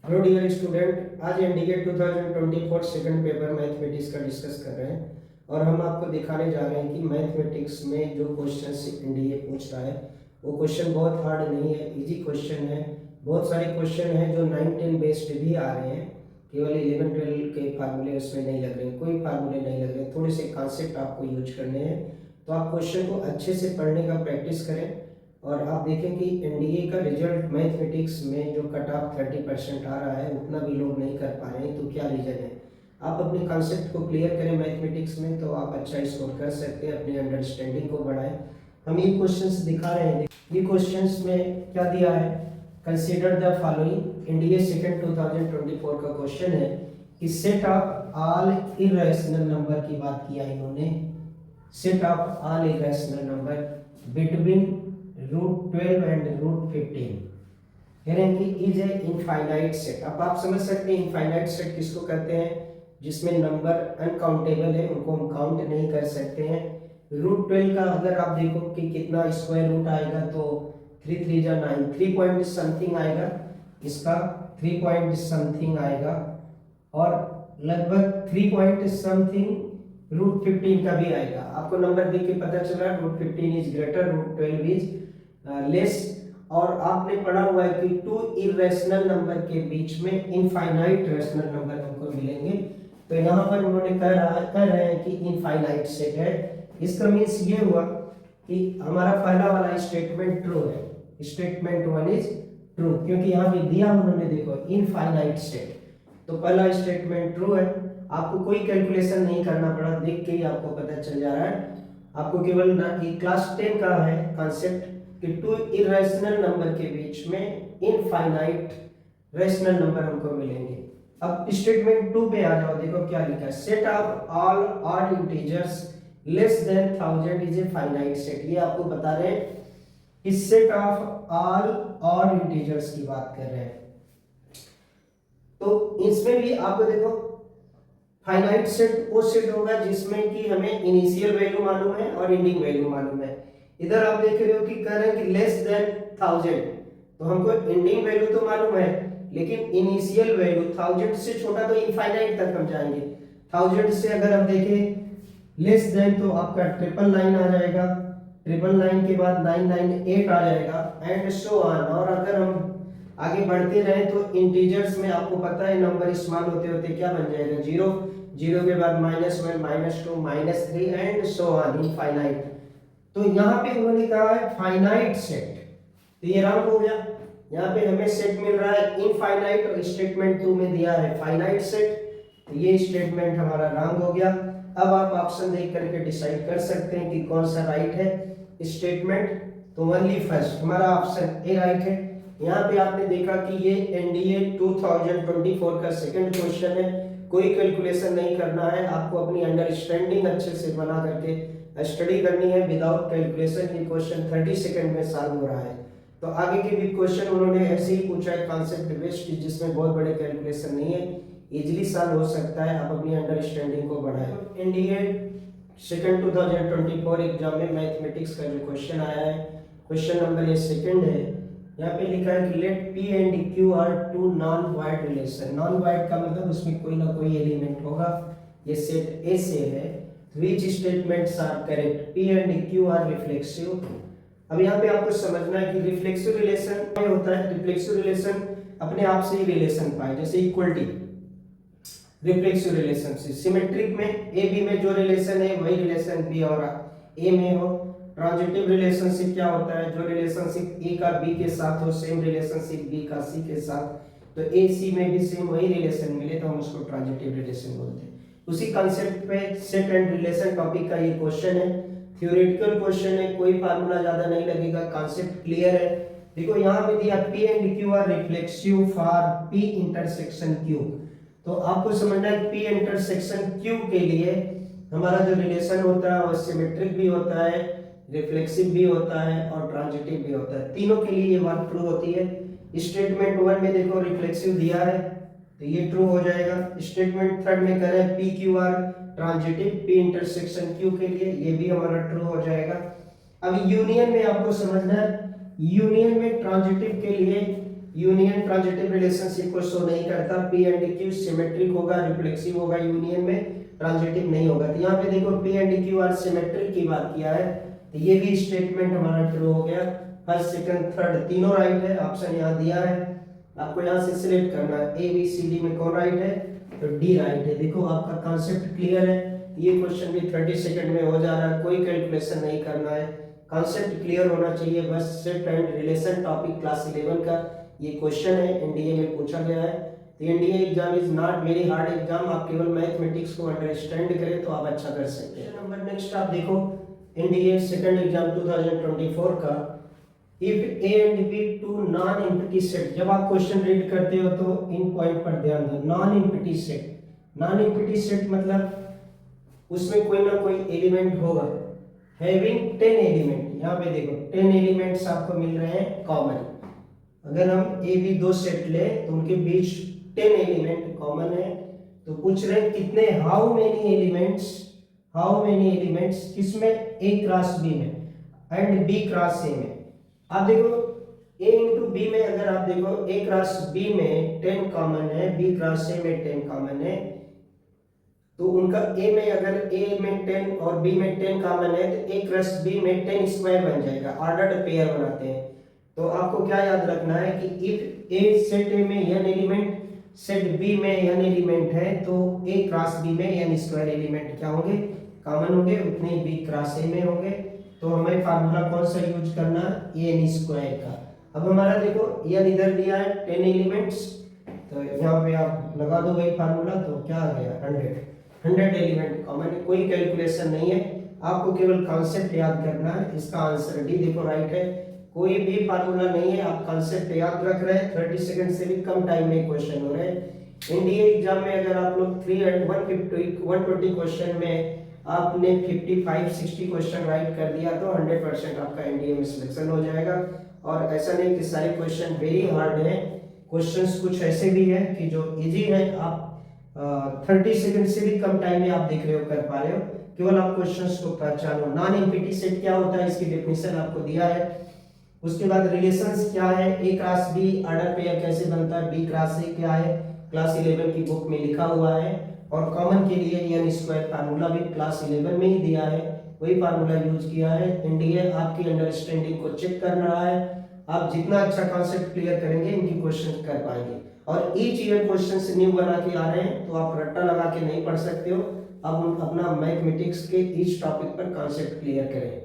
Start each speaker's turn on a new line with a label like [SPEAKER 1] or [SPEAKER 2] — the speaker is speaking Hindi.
[SPEAKER 1] हेलो डियर स्टूडेंट, आज एनडीए 2024 सेकंड पेपर मैथमेटिक्स का डिस्कस कर रहे हैं और हम आपको दिखाने जा रहे हैं कि मैथमेटिक्स में जो क्वेश्चंस एनडीए पूछ रहा है वो क्वेश्चन बहुत हार्ड नहीं है, इजी क्वेश्चन है। बहुत सारे क्वेश्चन हैं जो 9-10 बेस्ड भी आ रहे हैं, केवल 11-12 के फार्मूले उसमें नहीं लग रहे, कोई फार्मूले नहीं लग रहे, थोड़े से कॉन्सेप्ट आपको यूज करने हैं। तो आप क्वेश्चन को अच्छे से पढ़ने का प्रैक्टिस करें और आप देखें कि एनडीए का रिजल्ट मैथमेटिक्स में जो कट ऑफ 30% आ रहा है उतना भी लोग नहीं कर पा रहे हैं, तो क्या रीजन है। आप अपने कॉन्सेप्ट को क्लियर करें मैथमेटिक्स में तो आप अच्छा स्कोर कर सकते हैं, अपनी अंडरस्टैंडिंग को बढ़ाएं। हम ये क्वेश्चंस दिखा रहे हैं, ये क्वेश्चंस में क्या दिया है, consider the following. NDA second 2024 का क्वेश्चन है कि set of all irrational number की बात किया इन्होंने, set of all irrational number between √12 and √15 कह रहे हैं कि इज ए इनफाइनाइट सेट। अब आप समझ सकते हैं इनफाइनाइट सेट किसको कहते हैं, जिसमें नंबर अनकाउंटेबल है, उनको हम काउंट नहीं कर सकते हैं। √12 का अगर आप देखो कि कितना स्क्वायर रूट आएगा तो 3 3 जा 9, 3 पॉइंट समथिंग आएगा, इसका 3 पॉइंट समथिंग आएगा और लगभग 3 पॉइंट समथिंग √15 का भी आएगा। आपको नंबर देख के पता चल रहा है √15 इज ग्रेटर, √12 इज लेस। और आपने पढ़ा हुआ है कि टू इरेशनल नंबर के बीच में इनफाइनाइट रेशनल नंबर हमको मिलेंगे। तो यहाँ पर उन्होंने कह रहे हैं कि इनफाइनाइट सेट है। इसका मीन्स ये हुआ कि हमारा पहला वाला स्टेटमेंट ट्रू है, स्टेटमेंट 1 इज ट्रू, क्योंकि यहाँ पे दिया उन्होंने देखो इनफाइनाइट सेट, तो पहला स्टेटमेंट ट्रू है। आपको कोई कैलकुलेशन नहीं करना पड़ा, देख के ही आपको पता चल जा रहा है। आपको केवल ना कि क्लास 10 का है कॉन्सेप्ट कि टू इरेशनल नंबर के बीच में इनफाइनाइट रेशनल नंबर हमको मिलेंगे। अब स्टेटमेंट 2 पे आ जाओ, देखो क्या लिखा है, set of all odd integers less than 1000 is a finite set. ये आपको बता रहे हैं कि set of all odd integers की बात कर रहे हैं। तो इसमें भी आपको देखो फाइनाइट सेट वो सेट होगा जिसमें कि हमें इनिशियल वैल्यू मालूम है और एंडिंग वैल्यू मालूम है। इधर आप देख रहे हो कि कह रहे हैं कि लेस देन 1000, तो हमको एंडिंग वैल्यू तो मालूम है लेकिन इनिशियल वैल्यू 1000 से छोटा तो इनफाइनाइट तक हम जाएंगे। 1000 से अगर हम देखें लेस देन तो आपका 999 आ जाएगा, 999 के बाद 998 आ जाएगा एंड सो ऑन। और अगर हम आगे बढ़ते रहे तो इंटीजर्स में आपको पता है नंबर स्मॉल होते होते क्या बन जाएगा, 0, 0 के बाद -1, -2, -3 एंड सो ऑन इनफाइनाइट। तो यहाँ पे उन्होंने कहा है फाइनाइट सेट, तो ये रॉन्ग हो गया। यहाँ पे हमें सेट मिल रहा है इनफाइनाइट और स्टेटमेंट 2 में दिया है फाइनाइट सेट, तो ये स्टेटमेंट हमारा रॉन्ग हो गया। अब आप ऑप्शन देख करके डिसाइड कर सकते हैं कि कौन सा राइट है स्टेटमेंट। तो ओनली फर्स्ट हमारा ऑप्शन ए राइट है। यहाँ पे आपने देखा कि ये एनडीए 2024 का सेकंड क्वेश्चन है, कोई कैलकुलेशन नहीं करना है, आपको अपनी अंडरस्टैंडिंग अच्छे से बना करके स्टडी करनी है विदाउट कैलकुलेशन। ये क्वेश्चन 30 सेकंड में सॉल्व हो रहा है। तो आगे के भी क्वेश्चन उन्होंने ऐसे ही पूछा है कॉन्सेप्ट बेस्ड, जिसमें बहुत बड़े कैलकुलेशन नहीं है, इजीली सॉल्व हो सकता है। आप अपनी अंडरस्टैंडिंग को बढ़ाएं। एनडीए सेकंड 2024 एग्जाम में मैथमेटिक्स का जो क्वेश्चन आया है, क्वेश्चन नंबर ये सेकंड है। यहाँ पे लिखा है कि let P and Q are two non void relation. Non void का मतलब उसमें कोई ना कोई एलिमेंट होगा, ये सेट ए से है। Which statements are correct? P and Q are reflexive। अब यहाँ पे आपको समझना है कि रिफ्लेक्सिव रिलेशन क्या होता है। रिफ्लेक्सिव रिलेशन अपने आप से ही रिलेशन पाए, जैसे इक्वलिटी रिफ्लेक्सिव रिलेशन से। सिमेट्रिक में ए बी में जो रिलेशन है वही रिलेशन बी और ए में हो। ट्रांजिटिव रिलेशनशिप क्या होता है, जो रिलेशनशिप ए का बी के साथ हो सेम रिलेशनशिप बी का सी के साथ, तो ए सी में भी सेम वही रिलेशन मिले तो हम उसको ट्रांजिटिव रिलेशन बोलते हैं। उसी कंसेप्ट पे सेट एंड रिलेशन टॉपिक का ये क्वेश्चन है, थ्योरेटिकल क्वेश्चन है, कोई फार्मूला ज्यादा नहीं लगेगा, कंसेप्ट क्लियर है। देखो यहाँ पे दिया P and Q are reflexive for P intersection Q। तो आपको समझना है P इंटरसेक्शन Q के लिए हमारा जो रिलेशन होता है वो सिमेट्रिक भी होता है, रिफ्लेक्सिव भी होता है और ट्रांजिटिव भी होता है। तीनों के लिए ये बात ट्रू होती है। स्टेटमेंट 1 में देखो रिफ्लेक्सिव दिया है तो ये ट्रू हो जाएगा। स्टेटमेंट थर्ड में कह रहे हैं P Q R transitive, P intersection Q के लिए ये भी हमारा ट्रू हो जाएगा। अब यूनियन में आपको समझना है, यूनियन में ट्रांजिटिव के लिए यूनियन ट्रांजिटिव रिलेशनशिप को शो नहीं करता, पी एंड क्यू सिमेट्रिक होगा, रिफ्लेक्सिव होगा, यूनियन में ट्रांजिटिव नहीं होगा। तो यहाँ पे देखो P and Q R symmetric की बात किया है, तो ये भी स्टेटमेंट हमारा ट्रू हो गया। फर्स्ट सेकंड थर्ड तीनों राइट है, ऑप्शन यहाँ दिया है, आपको यहाँ से सिलेक्ट करना है ए बी सी डी में कौन राइट है, तो डी राइट है। देखो आपका कॉन्सेप्ट क्लियर है, ये क्वेश्चन भी 30 सेकंड में हो जा रहा है, कोई कैलकुलेशन नहीं करना है, कॉन्सेप्ट क्लियर होना चाहिए बस। Set and relation topic class 11 का ये क्वेश्चन है, एनडीए में पूछा गया है। तो NDA exam is not very hard exam, आप केवल मैथमेटिक्स को अंडरस्टैंड करें तो आप अच्छा कर सकते हैं। नंबर नेक्स्ट आप देखो एनडीए सेकंड एग्जाम 2024 का, if A and B two non empty set. जब आप क्वेश्चन रीड करते हो तो इन पॉइंट पर ध्यान दो, non empty set. Non empty set मतलब उसमें कोई ना कोई एलिमेंट होगा, हैविंग 10 एलिमेंट। यहाँ पे देखो 10 एलिमेंट्स आपको मिल रहे हैं कॉमन। अगर हम ए बी दो सेट ले तो उनके बीच 10 एलिमेंट कॉमन है, तो पूछ रहे हैं कितने, हाउ मेनी एलिमेंट्स किसमें, ए क्रॉस बी में एंड बी क्रॉस ए में। आप देखो ए इंटू बी में अगर आप देखो ए क्रॉस बी में 10 कॉमन है, बी क्रॉस ए में 10 कॉमन है, तो उनका ए में अगर ए में 10 और बी में 10 कॉमन है तो ए क्रॉस बी में 10 स्क्वायर बन जाएगा, ऑर्डर्ड पेयर बनाते हैं। तो आपको क्या याद रखना है कि इफ ए सेट ए में n एलिमेंट, सेट बी में n एलिमेंट है, तो ए क्रॉस बी में n स्क्वायर एलिमेंट क्या होंगे, कॉमन होंगे, उतने बी क्रॉस ए में होंगे। तो हमें फार्मूला कौन सा यूज करना है, n स्क्वायर का। अब हमारा देखो n इधर दिया है 10 एलिमेंट्स, तो यहाँ पे आप लगा दो वही फार्मूला, तो क्या आ गया 100 एलिमेंट कॉमन है, कोई कैलकुलेशन नहीं है, आपको केवल कॉन्सेप्ट याद करना है। इसका आंसर डी देखो राइट है, कोई भी फार्मूला नहीं है, आप कॉन्सेप्ट याद रख रहे हैं। 30 सेकंड से भी कम टाइम में क्वेश्चन हो रहे हैं। एनडीए एग्जाम में अगर आप लोग 120 क्वेश्चन में आपने 55-60 क्वेश्चन राइट कर दिया तो 100% आपका एनडीए में सिलेक्शन हो जाएगा। और ऐसा नहीं कि सारे क्वेश्चन वेरी हार्ड हैं, क्वेश्चंस कुछ ऐसे भी हैं कि जो इजी है, आप 30 सेकंड से भी कम टाइम में आप देख रहे हो, कर पा रहे हो, केवल आप क्वेश्चंस को पहचानो। नॉन एम्प्टी सेट क्या होता है, इसकी डेफिनेशन आपको दिया है। उसके बाद रिलेशंस क्या है, ए क्रॉस बी ऑर्डर पेयर कैसे बनता है, बी क्रॉस ए क्या है, क्लास 11 की बुक में लिखा हुआ है। और कॉमन के लिए n स्क्वायर फार्मूला भी क्लास 11 में ही दिया है, वही फार्मूला यूज किया है। एनडीए आपकी अंडरस्टैंडिंग को चेक कर रहा है, आप जितना अच्छा कॉन्सेप्ट क्लियर करेंगे इनकी क्वेश्चन कर पाएंगे। और ईच ईयर क्वेश्चन से न्यू बना के आ रहे हैं, तो आप रट्टा लगा के नहीं पढ़ सकते हो। अब अपना मैथमेटिक्स के ईच टॉपिक पर कॉन्सेप्ट क्लियर करें।